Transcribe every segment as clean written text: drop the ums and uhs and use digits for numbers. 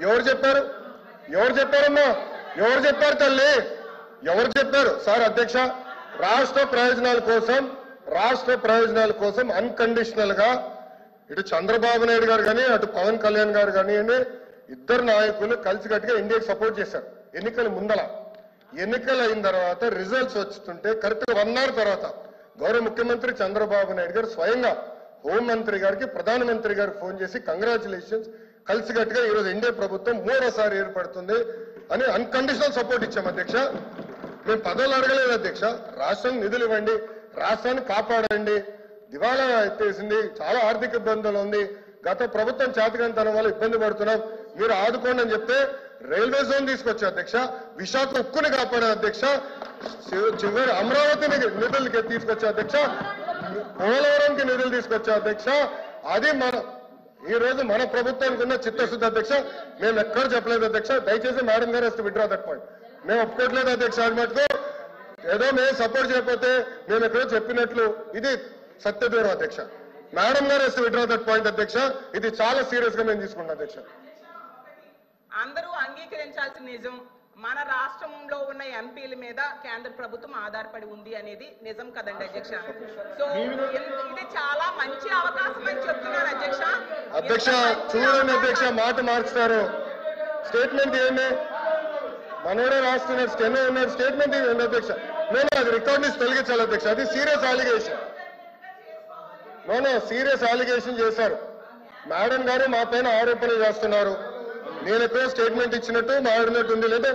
ఎవరు చెప్పారు? ఎవరు చెప్పారమ్మా? ఎవరు చెప్పారు తల్లి? ఎవరు చెప్పారు? సార్ అధ్యక్ష, రాష్ట్ర ప్రయోజనాల కోసం అన్కండిషనల్ గా ఇటు చంద్రబాబు నాయుడు గారు కానీ అటు పవన్ కళ్యాణ్ గారు కానీ ఇద్దరు నాయకులు కలిసికట్టుగా ఇండియాకి సపోర్ట్ చేశారు. ఎన్నికల ముందల ఎన్నికలు అయిన తర్వాత రిజల్ట్స్ వస్తుంటే కరెక్ట్ 1 అవర్ తర్వాత గౌరవ ముఖ్యమంత్రి చంద్రబాబు నాయుడు గారు స్వయంగా హోంమంత్రి గారికి ప్రధానమంత్రి గారికి ఫోన్ చేసి కంగ్రాచులేషన్స్, కలిసికట్టుగా ఈరోజు ఇండియా ప్రభుత్వం 3వసారి ఏర్పడుతుంది అని అన్కండిషనల్ సపోర్ట్ ఇచ్చాం అధ్యక్ష. మేము పదవులు అడగలేదు అధ్యక్ష. రాష్ట్రం నిధులు ఇవ్వండి, రాష్ట్రాన్ని కాపాడండి, దివాలా ఎత్తేసింది, చాలా ఆర్థిక ఇబ్బందులు ఉంది, గత ప్రభుత్వం చేతకంతనం వల్ల ఇబ్బంది పడుతున్నాం, మీరు ఆదుకోండి అని చెప్తే రైల్వే జోన్ తీసుకొచ్చా అధ్యక్ష, విశాఖ ఉక్కుని కాపాడే అధ్యక్ష, చివరి అమరావతి నిధులకి తీసుకొచ్చా అధ్యక్ష, పోలవరంకి నిధులు తీసుకొచ్చా అధ్యక్ష. అది ఈ రోజు మన ప్రభుత్వానికి ఉన్న చిత్తశుద్ధి అధ్యక్ష. మేము ఎక్కడ చెప్పలేదు అధ్యక్ష. దయచేసి మేడం గారు వస్తే విత్డ్రా దట్ పాయింట్. మేము ఒప్పుకోవట్లేదు అధ్యక్ష. అది మటుకు ఏదో మేము సపోర్ట్ చేయకపోతే మేము ఎక్కడో చెప్పినట్లు ఇది సత్యదూరం అధ్యక్ష. మేడం గారు వస్తే విత్డ్రా దట్ పాయింట్ అధ్యక్ష. ఇది చాలా సీరియస్ గా మేము తీసుకుంటాం అధ్యక్ష. అందరూ అంగీకరించాల్సిన నిజం, మన రాష్ట్రంలో ఉన్న ఎంపీల మీద కేంద్ర ప్రభుత్వం ఆధారపడి ఉంది అనేది నిజం కదండి అధ్యక్ష. సో ఇది చాలా మంచి అవకాశం అని చెప్తున్నారు అధ్యక్ష. అధ్యక్ష చూడండి అధ్యక్ష, మాట మార్చుతారు. స్టేట్మెంట్ ఇవ్వండి, మనోడే రాస్తున్నారు, స్టెనో ఉన్నారు, స్టేట్మెంట్ ఇవ్వండి అధ్యక్ష. నేను అది రికార్డ్ నుంచి తొలగించాలి అధ్యక్ష. అది సీరియస్ అలిగేషన్. సీరియస్ అలిగేషన్ చేశారు మేడం గారు, మా పైన ఆరోపణలు చేస్తున్నారు. నేను ఎక్కడో స్టేట్మెంట్ ఇచ్చినట్టు మాట్లాడినట్టు ఉంది, లేదా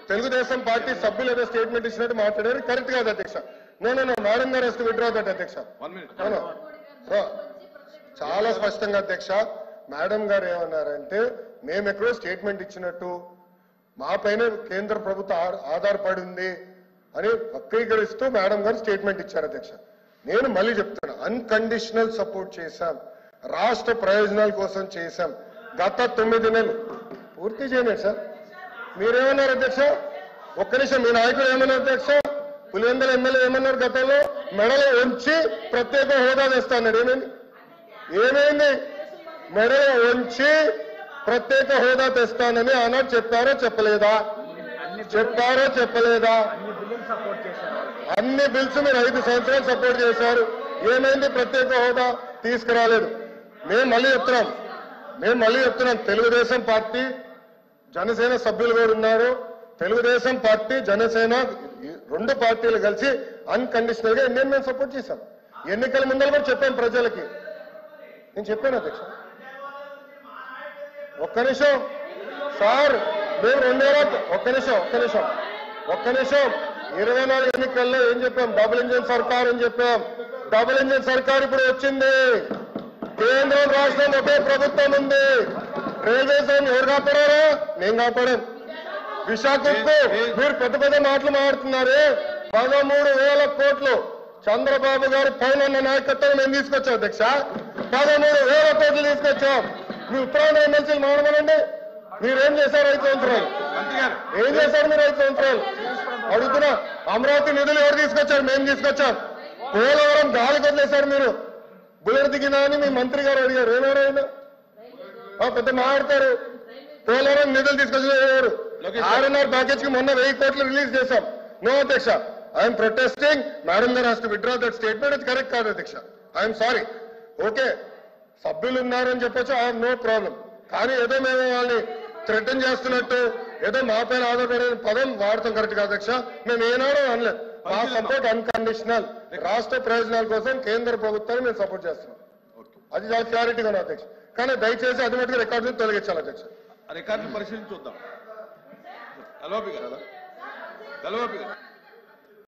తెలుగుదేశం పార్టీ సభ్యులు ఏదో స్టేట్మెంట్ ఇచ్చినట్టు మాట్లాడారు. కరెక్ట్ కాదు అధ్యక్ష. మేడం గారు వస్తే విత్డ్రా దట్ అధ్యక్ష. చాలా స్పష్టంగా అధ్యక్ష మేడం గారు ఏమన్నారంటే మేము ఎక్కడో స్టేట్మెంట్ ఇచ్చినట్టు, మా పైన కేంద్ర ప్రభుత్వం ఆధారపడి ఉంది అని వక్రీకరిస్తూ మేడం గారు స్టేట్మెంట్ ఇచ్చారు అధ్యక్ష. నేను మళ్ళీ చెప్తున్నా, అన్కండిషనల్ సపోర్ట్ చేశాం, రాష్ట్ర ప్రయోజనాల కోసం చేశాం. గత 9 నెలలు పూర్తి చేయలేదు సార్. మీరేమన్నారు అధ్యక్ష? ఒక్క నిమిషం, మీ నాయకుడు ఏమన్నారు అధ్యక్ష? పులివెందుల ఎమ్మెల్యే ఏమన్నారు? గతంలో మెడలో ఉంచి ప్రత్యేక హోదా తెస్తాన్నాడు. ఏమైంది? మెడలో ఉంచి ప్రత్యేక హోదా తెస్తానని ఆనాడు చెప్పారో చెప్పలేదా? అన్ని బిల్స్ మీరు 5 సంవత్సరాలు సపోర్ట్ చేశారు. ఏమైంది? ప్రత్యేక హోదా తీసుకురాలేదు. మేము మళ్ళీ చెప్తున్నాం, తెలుగుదేశం పార్టీ జనసేన సభ్యులు కూడా ఉన్నారు. తెలుగుదేశం పార్టీ జనసేన 2 పార్టీలు కలిసి అన్కండిషనల్ గా మేము సపోర్ట్ చేశాం. ఎన్నికల ముందర కూడా చెప్పాం ప్రజలకి. నేను చెప్పాను అధ్యక్ష. ఒక్క నిమిషం సార్, మేము 24 ఎన్నికల్లో ఏం చెప్పాం? డబుల్ ఇంజిన్ సర్కార్ అని చెప్పాం. డబుల్ ఇంజిన్ సర్కార్ ఇప్పుడు వచ్చింది. కేంద్రం రాష్ట్రం ఒకే ప్రభుత్వం ఉంది. రైల్వే జోన్ ఎవరు కాపాడారా? నేను కాపాడాను. విశాఖకు మీరు పెద్ద మాటలు మాట్లాడుతున్నారు. 13,000 కోట్లు చంద్రబాబు గారు పైన నాయకత్వం మేము తీసుకొచ్చాం అధ్యక్ష. 13,000 కోట్లు తీసుకొచ్చాం. మీ ఉత్తరాంధ్ర ఎమ్మెల్సీలు మాట్లాడండి, మీరేం చేశారు 5 సంవత్సరాలు? ఏం చేశారు మీరు 5 సంవత్సరాలు? అడుగుతున్నా. అమరావతి నిధులు ఎవరు తీసుకొచ్చారు? మేము తీసుకొచ్చాం. పోలవరం గాలికి వదిలేశారు మీరు. బుల్లెట్ దిగినా అని మీ మంత్రి గారు అడిగారు. ఏమేరైనా పెద్ద మాట్లాడతారు. పోలవరం నిధులు తీసుకొచ్చారు. 6.5 ప్యాకేజ్ కి మొన్న 1000 కోట్లు రిలీజ్ చేశాం. నో అధ్యక్ష, ఐఎమ్ ప్రొటెస్టింగ్. మేడం గారు has to withdraw that statement. అది కరెక్ట్ కాదు అధ్యక్ష. I'm sorry. ఓకే, సభ్యులు ఉన్నారని చెప్పొచ్చు, ఐ హావ్ నో ప్రాబ్లం. కానీ ఏదో మేము వాళ్ళని థ్రెటన్ చేస్తున్నట్టు, ఏదో మా పైన ఆధారపడే పదం వాడతాం కరెక్ట్ కాదు అధ్యక్ష. మేము ఏనాడో అనలేదు. మా సపోర్ట్ అన్కండిషనల్, రాష్ట్ర ప్రయోజనాల కోసం కేంద్ర ప్రభుత్వాన్ని మేము సపోర్ట్ చేస్తున్నాం. అది చాలా క్లారిటీగా ఉంది అధ్యక్ష. కానీ దయచేసి అది మటుకు రికార్డు తొలగించాలి అధ్యక్ష. రికార్డు పరిశీలించి చూద్దాం.